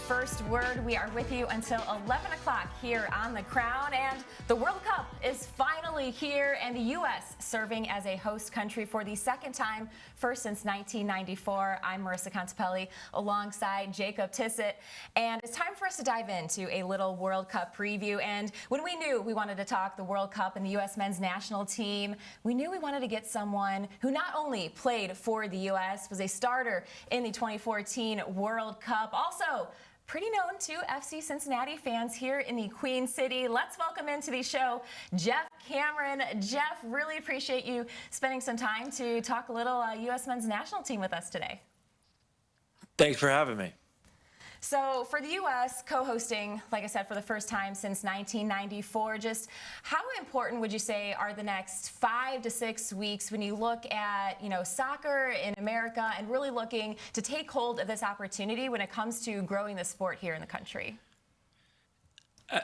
first word. We are with you until 11 o'clock here on The Crown, and the World Cup is finally here, and the U.S. serving as a host country for the second time, first since 1994. I'm Marisa Contipelli alongside Jacob Tissot, and it's time for us to dive into a little World Cup preview. And when we knew we wanted to talk the World Cup and the U.S. men's national team, we knew we wanted to get someone who not only played for the U.S., was a starter in the 2014 World Cup, also pretty known to FC Cincinnati fans here in the Queen City. Let's welcome into the show Geoff Cameron. Geoff, really appreciate you spending some time to talk a little U.S. men's national team with us today. Thanks for having me. So for the U.S., co-hosting, like I said, for the first time since 1994, just how important would you say are the next 5 to 6 weeks when you look at, soccer in America and really looking to take hold of this opportunity when it comes to growing the sport here in the country?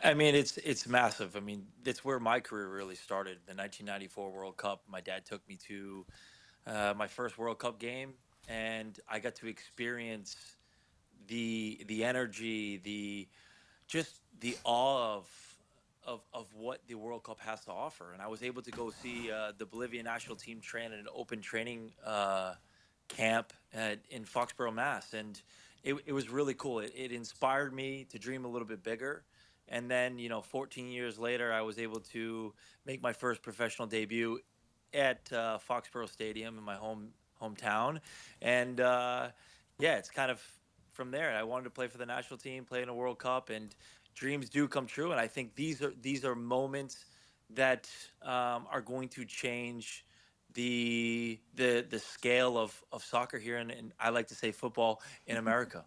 I mean, it's massive. I mean, that's where my career really started, the 1994 World Cup. My dad took me to my first World Cup game, and I got to experience the energy, the awe of what the World Cup has to offer. And I was able to go see the Bolivian national team train at an open training camp in Foxborough, Mass. And it was really cool. It inspired me to dream a little bit bigger. And then, 14 years later, I was able to make my first professional debut at Foxborough Stadium in my hometown. And it's kind of from there. I wanted to play for the national team, play in a World Cup, and dreams do come true. And I think these are moments that are going to change the scale of soccer here, and I like to say football in America.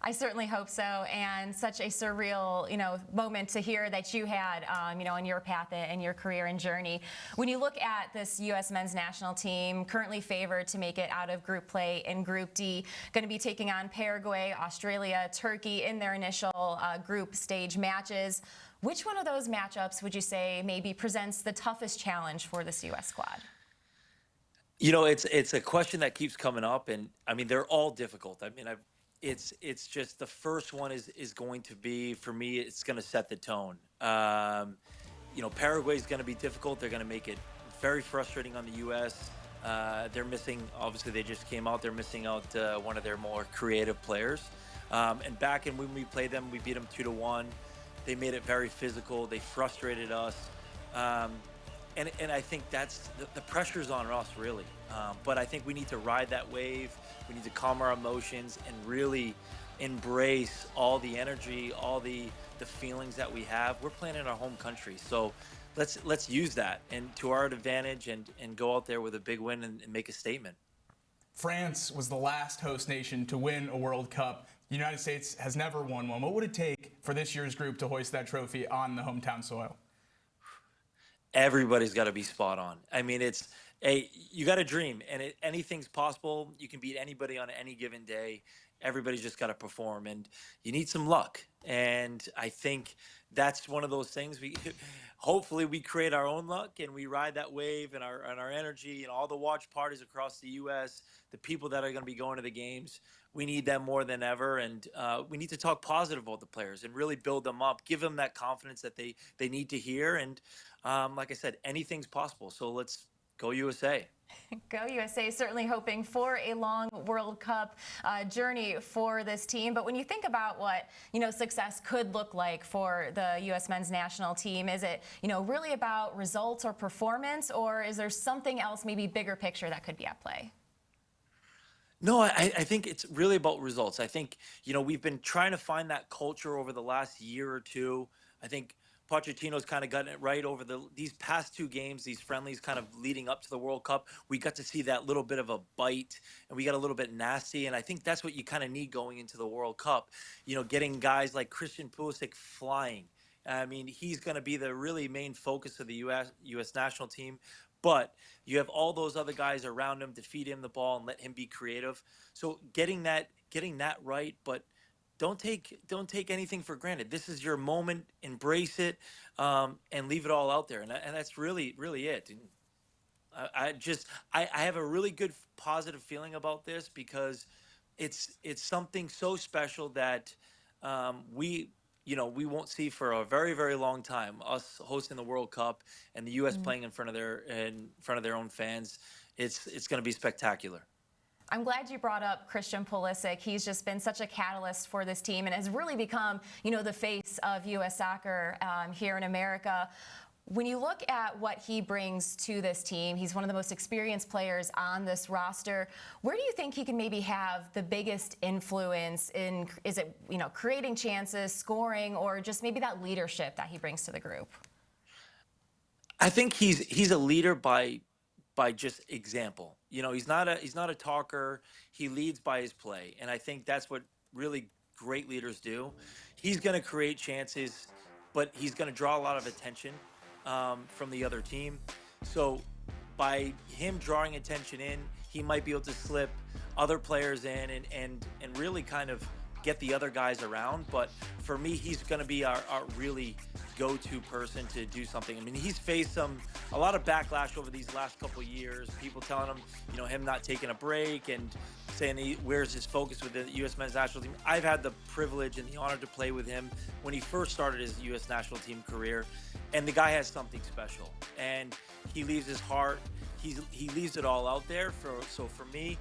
I certainly hope so, and such a surreal, moment to hear that you had, in your path and your career and journey. When you look at this U.S. men's national team, currently favored to make it out of group play in Group D, going to be taking on Paraguay, Australia, Turkey in their initial group stage matches. Which one of those matchups would you say maybe presents the toughest challenge for this U.S. squad? It's a question that keeps coming up, and I mean they're all difficult. I mean It's just the first one is going to be, for me, it's going to set the tone. Paraguay is going to be difficult. They're going to make it very frustrating on the U.S. They're missing, obviously they just came out, they're missing out one of their more creative players. And back in when we played them, we beat them 2-1. They made it very physical. They frustrated us. And I think that's the pressure's on us, really. But I think we need to ride that wave. We need to calm our emotions and really embrace all the energy, all the feelings that we have. We're playing in our home country, so let's use that and to our advantage and go out there with a big win and make a statement. France was the last host nation to win a World Cup. The United States has never won one. What would it take for this year's group to hoist that trophy on the hometown soil? Everybody's got to be spot on. I mean, you got to dream, and anything's possible. You can beat anybody on any given day. Everybody's just got to perform, and you need some luck. And I think that's one of those things. Hopefully we create our own luck and we ride that wave and our energy and all the watch parties across the U.S., the people that are going to be going to the games. We need them more than ever, and we need to talk positive about the players and really build them up, give them that confidence that they need to hear. And like I said, anything's possible. So let's go USA. Go USA, certainly hoping for a long World Cup journey for this team. But when you think about what, success could look like for the U.S. men's national team, is it, really about results or performance, or is there something else, maybe bigger picture, that could be at play? No, I think it's really about results. I think, we've been trying to find that culture over the last year or two. I think Pochettino's kind of gotten it right over these past 2 games, these friendlies kind of leading up to the World Cup. We got to see that little bit of a bite, and we got a little bit nasty, and I think that's what you kind of need going into the World Cup. Getting guys like Christian Pulisic flying. I mean, he's going to be the really main focus of the U.S. national team. But you have all those other guys around him to feed him the ball and let him be creative. So getting that right, but don't take anything for granted. This is your moment. Embrace it, and leave it all out there. And that's really, really it. And I have a really good positive feeling about this because it's something so special that we won't see for a very, very long time us hosting the World Cup and the U.S. playing in front of their own fans. It's going to be spectacular. I'm glad you brought up Christian Pulisic. He's just been such a catalyst for this team and has really become, the face of U.S. soccer here in America. When you look at what he brings to this team, he's one of the most experienced players on this roster. Where do you think he can maybe have the biggest influence in, is it, creating chances, scoring, or just maybe that leadership that he brings to the group? I think he's a leader by just example. He's not a talker. He leads by his play, and I think that's what really great leaders do. He's going to create chances, but he's going to draw a lot of attention from the other team. So by him drawing attention in, he might be able to slip other players in and really kind of get the other guys around. But for me, he's going to be our really go-to person to do something. I mean, he's faced a lot of backlash over these last couple of years. People telling him, him not taking a break and saying where's his focus with the U.S. men's national team. I've had the privilege and the honor to play with him when he first started his U.S. national team career. And the guy has something special, and he leaves his heart. He leaves it all out there. So for me,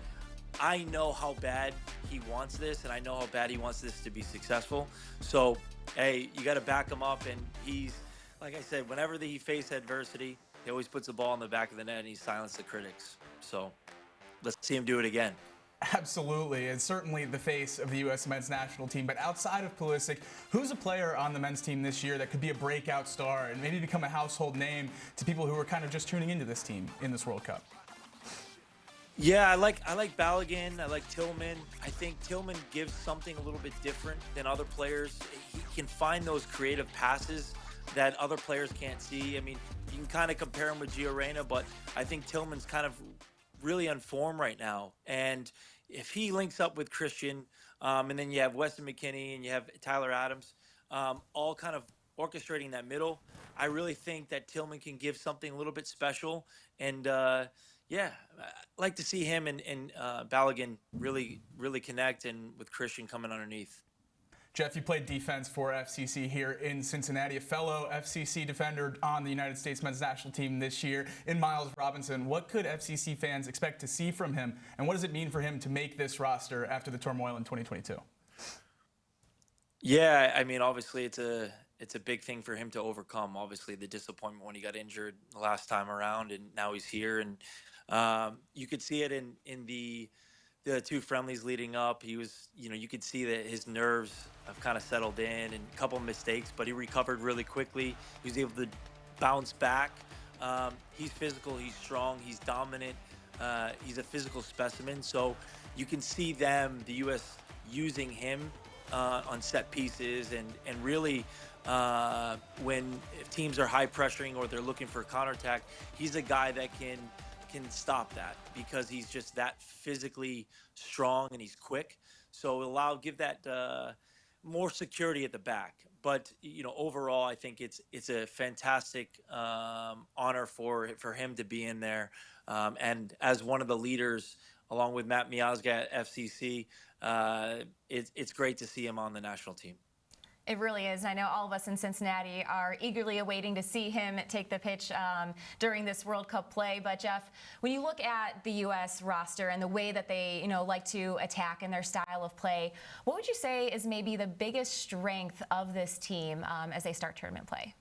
I know how bad he wants this, and I know how bad he wants this to be successful. So, hey, you got to back him up. And he's, like I said, whenever he faces adversity, he always puts the ball in the back of the net and he silences the critics. So let's see him do it again. Absolutely, and certainly the face of the U.S. men's national team. But outside of Pulisic, who's a player on the men's team this year that could be a breakout star and maybe become a household name to people who are kind of just tuning into this team in this World Cup? Yeah, I like Balogun. I like Tillman. I think Tillman gives something a little bit different than other players. He can find those creative passes that other players can't see. I mean, you can kind of compare him with Gio Reyna, but I think Tillman's kind of really on form right now. And if he links up with Christian, and then you have Weston McKennie and you have Tyler Adams, all kind of orchestrating that middle, I really think that Tillman can give something a little bit special. And yeah, I'd like to see him and Balogun really, really connect, and with Christian coming underneath. Geoff, you played defense for FCC here in Cincinnati. A fellow FCC defender on the United States men's national team this year in Miles Robinson. What could FCC fans expect to see from him, and what does it mean for him to make this roster after the turmoil in 2022? Yeah, I mean, obviously it's a big thing for him to overcome. Obviously, the disappointment when he got injured the last time around, and now he's here, and you could see it in the two friendlies leading up. He was, you could see that his nerves have kind of settled in and a couple of mistakes, but he recovered really quickly. He was able to bounce back. He's physical, he's strong, he's dominant. He's a physical specimen. So you can see the U.S. using him on set pieces and really if teams are high pressuring or they're looking for a counterattack, he's a guy that can stop that because he's just that physically strong and he's quick. So it'll give that more security at the back. But overall, I think it's a fantastic honor for him to be in there. And as one of the leaders, along with Matt Miazga at FCC, it's great to see him on the national team. It really is. I know all of us in Cincinnati are eagerly awaiting to see him take the pitch during this World Cup play. But Geoff, when you look at the U.S. roster and the way that they, like to attack and their style of play, what would you say is maybe the biggest strength of this team as they start tournament play?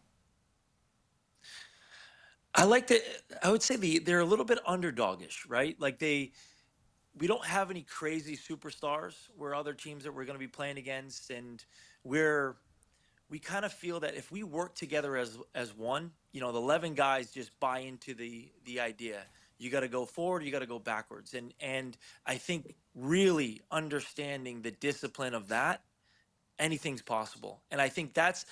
I would say they're a little bit underdogish, right? Like we don't have any crazy superstars where other teams that we're going to be playing against, and we kind of feel that if we work together as one, the 11 guys just buy into the idea. You got to go forward, you got to go backwards, and I think really understanding the discipline of that, anything's possible. And I think that's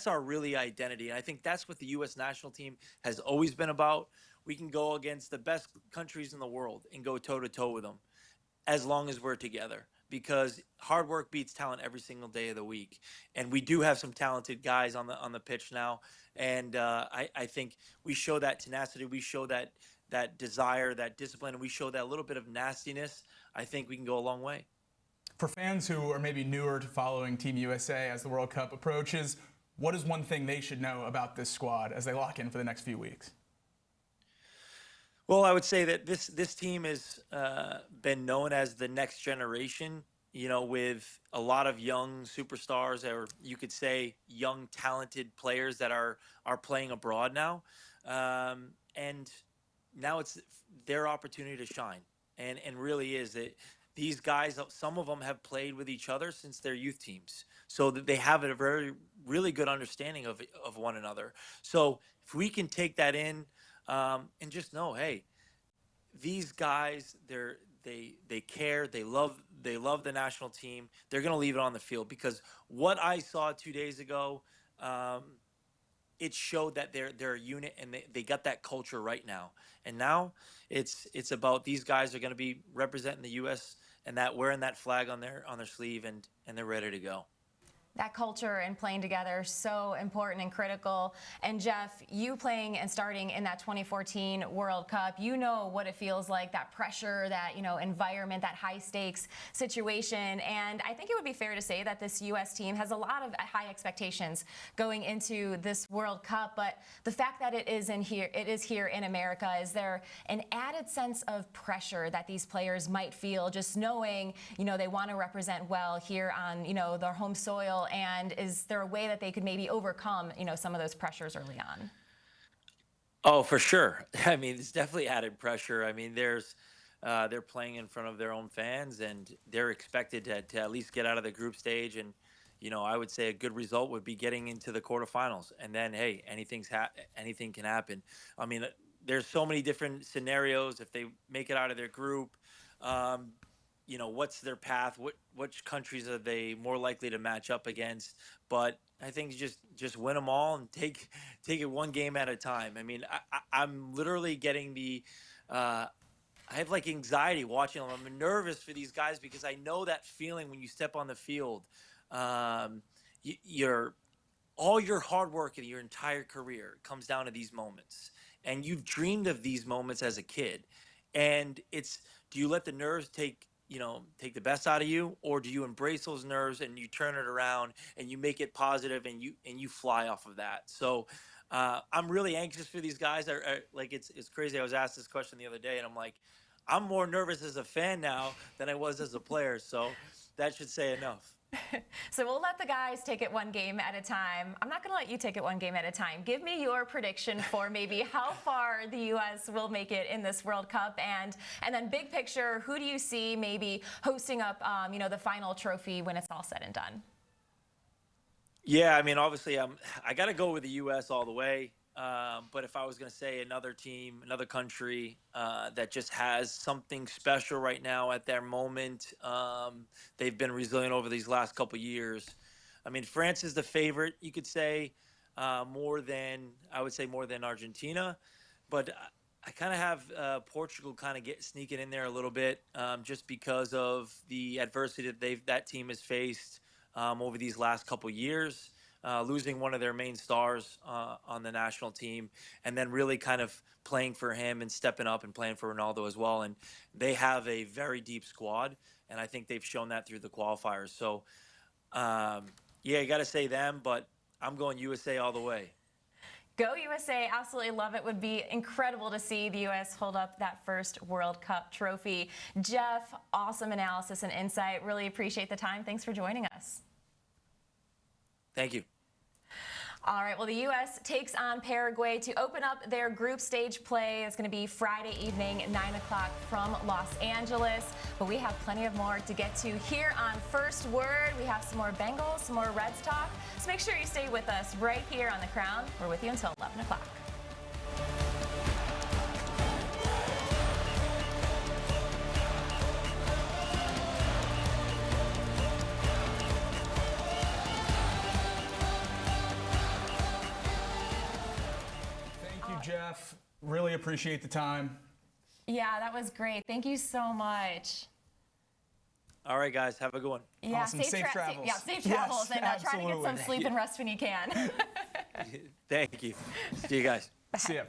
our really identity, and I think that's what the U.S. national team has always been about. We can go against the best countries in the world and go toe-to-toe with them as long as we're together, because hard work beats talent every single day of the week. And we do have some talented guys on the pitch now. And I think we show that tenacity, we show that desire, that discipline, and we show that little bit of nastiness. I think we can go a long way. For fans who are maybe newer to following Team USA as the World Cup approaches, what is one thing they should know about this squad as they lock in for the next few weeks? Well, I would say that this team has been known as the next generation, with a lot of young superstars, or you could say young talented players that are playing abroad now, and now it's their opportunity to shine, and really is it. These guys, some of them have played with each other since their youth teams, so that they have a really good understanding of one another. So if we can take that in, and just know, hey, these guys, they care, they love the national team. They're going to leave it on the field, because what I saw 2 days ago, it showed that they're a unit, and they got that culture right now. And now it's about these guys are going to be representing the U.S. and that wearing that flag on their sleeve, and they're ready to go. That culture and playing together, so important and critical. And Geoff, you playing and starting in that 2014 World Cup, you know what it feels like, that pressure, that environment, that high stakes situation. And I think it would be fair to say that this U.S. team has a lot of high expectations going into this World Cup. But the fact that it is here in America, is there an added sense of pressure that these players might feel, just knowing they want to represent well here on their home soil? And is there a way that they could maybe overcome, some of those pressures early on? Oh, for sure. I mean, it's definitely added pressure. I mean, they're playing in front of their own fans, and they're expected to at least get out of the group stage. And, I would say a good result would be getting into the quarterfinals. And then, hey, anything can happen. I mean, there's so many different scenarios. If they make it out of their group, what's their path? Which countries are they more likely to match up against? But I think just win them all and take it one game at a time. I mean, I'm literally getting I have like anxiety watching them. I'm nervous for these guys, because I know that feeling when you step on the field. All your hard work in your entire career comes down to these moments, and you've dreamed of these moments as a kid. And do you let the nerves take the best out of you, or do you embrace those nerves and you turn it around and you make it positive, and you fly off of that? So I'm really anxious for these guys. It's crazy. I was asked this question the other day, and I'm like, I'm more nervous as a fan now than I was as a player. So that should say enough. So we'll let the guys take it one game at a time. I'm not going to let you take it one game at a time. Give me your prediction for maybe how far the U.S. will make it in this World Cup, and then big picture, who do you see maybe hosting up, the final trophy when it's all said and done? Yeah, I mean, obviously, I got to go with the U.S. all the way. But if I was going to say another team, another country that just has something special right now at their moment, they've been resilient over these last couple of years. I mean, France is the favorite, you could say, more than Argentina. But I kind of have Portugal kind of sneaking in there a little bit, just because of the adversity that team has faced over these last couple of years. Losing one of their main stars on the national team, and then really kind of playing for him and stepping up and playing for Ronaldo as well. And they have a very deep squad, and I think they've shown that through the qualifiers. So, you got to say them, but I'm going USA all the way. Go USA. Absolutely love it. Would be incredible to see the U.S. hold up that first World Cup trophy. Geoff, awesome analysis and insight. Really appreciate the time. Thanks for joining us. Thank you. All right, well, the U.S. takes on Paraguay to open up their group stage play. It's going to be Friday evening, 9 o'clock from Los Angeles. But we have plenty of more to get to here on First Word. We have some more Bengals, some more Reds talk. So make sure you stay with us right here on The Crown. We're with you until 11 o'clock. Geoff, really appreciate the time. Yeah, that was great. Thank you so much. All right, guys, have a good one. Yeah, awesome. Safe travels. Safe travels. Yes, and try to get some sleep and rest when you can. Thank you. See you guys. See ya.